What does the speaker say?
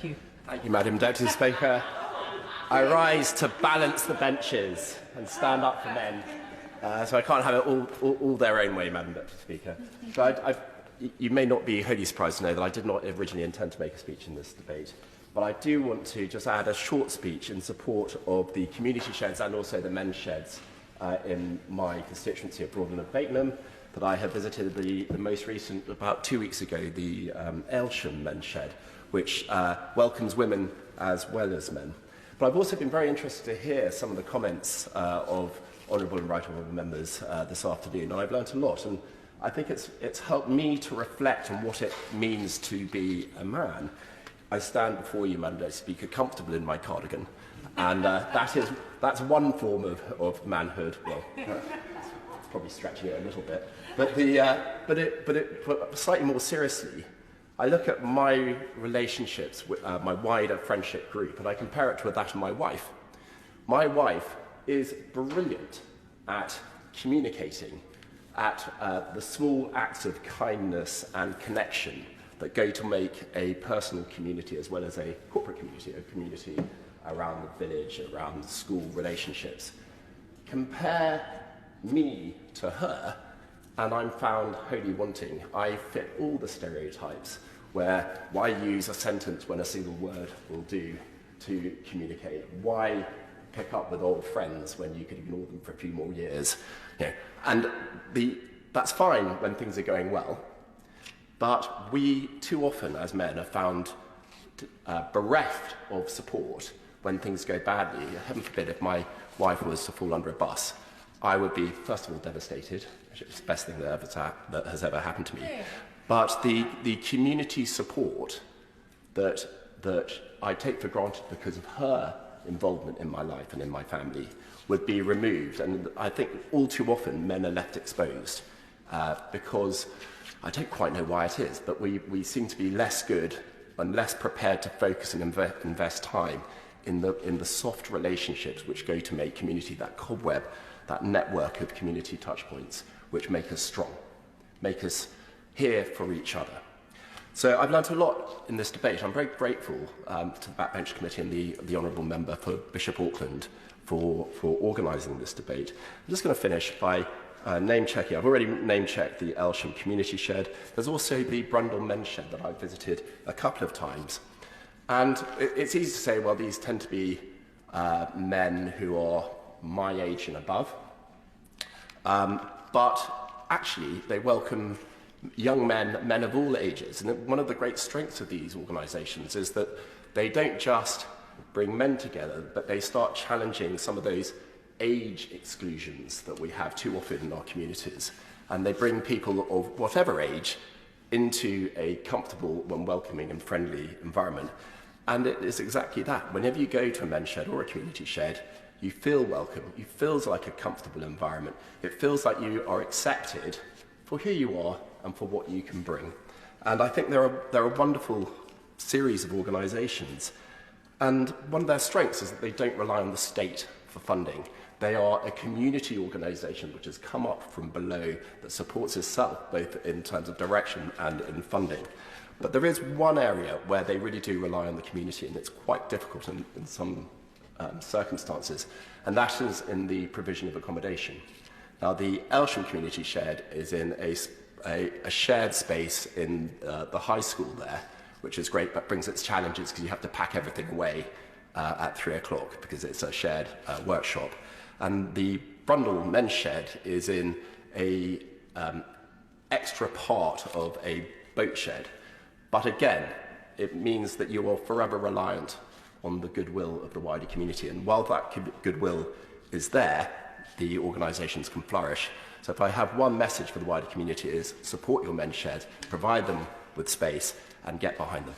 Thank you. Thank you, Madam Deputy Speaker. I rise to balance the benches and stand up for men. So I can't have it all their own way, Madam Deputy Speaker. But you may not be wholly surprised to know that I did not originally intend to make a speech in this debate. But I do want to just add a short speech in support of the community sheds and also the men's sheds in my constituency of Broadland and Fakenham. That I have visited the most recent, about 2 weeks ago, the Aylsham men's shed, which welcomes women as well as men. But I've also been very interested to hear some of the comments of honourable and right honourable members this afternoon, and I've learnt a lot. And I think it's helped me to reflect on what it means to be a man. I stand before you, Madam Deputy Speaker, comfortable in my cardigan, and that's one form of manhood. Well, probably stretching it a little bit, but slightly more seriously, I look at my relationships with my wider friendship group, and I compare it to that of my wife. My wife is brilliant at communicating, at the small acts of kindness and connection that go to make a personal community as well as a corporate community, a community around the village, around school relationships. Compare me to her, and I'm found wholly wanting. I fit all the stereotypes where why use a sentence when a single word will do to communicate? Why pick up with old friends when you could ignore them for a few more years? You know, and that's fine when things are going well, but we too often as men are found bereft of support when things go badly. Heaven forbid if my wife was to fall under a bus, I would be, first of all, devastated, which is the best thing that has ever happened to me. But the community support that I take for granted because of her involvement in my life and in my family would be removed. And I think all too often men are left exposed because I don't quite know why it is, but we seem to be less good and less prepared to focus and invest time in the soft relationships which go to make community that cobweb, that network of community touchpoints which make us strong, make us here for each other. So I've learnt a lot in this debate. I'm very grateful to the Backbench Committee and the Honourable Member for Bishop Auckland for organising this debate. I'm just going to finish by name-checking. I've already name-checked the Aylsham Community Shed. There's also the Brundle Men's Shed that I've visited a couple of times. And it's easy to say, well, these tend to be men who are my age and above. But actually, they welcome young men of all ages. And one of the great strengths of these organisations is that they don't just bring men together, but they start challenging some of those age exclusions that we have too often in our communities. And they bring people of whatever age into a comfortable and welcoming and friendly environment. And it is exactly that. Whenever you go to a men's shed or a community shed, you feel welcome. It feels like a comfortable environment. It feels like you are accepted for who you are and for what you can bring. And I think there are a wonderful series of organisations. And one of their strengths is that they don't rely on the state for funding. They are a community organisation which has come up from below that supports itself both in terms of direction and in funding. But there is one area where they really do rely on the community, and it's quite difficult in some circumstances, and that is in the provision of accommodation. Now, the Aylsham Community Shed is in a shared space in the high school there, which is great, but brings its challenges because you have to pack everything away at 3 o'clock because it's a shared workshop. And the Brundle Men's Shed is in a extra part of a boat shed. But again, it means that you are forever reliant on the goodwill of the wider community. And while that goodwill is there, the organisations can flourish. So if I have one message for the wider community is support your men's shed, provide them with space, and get behind them.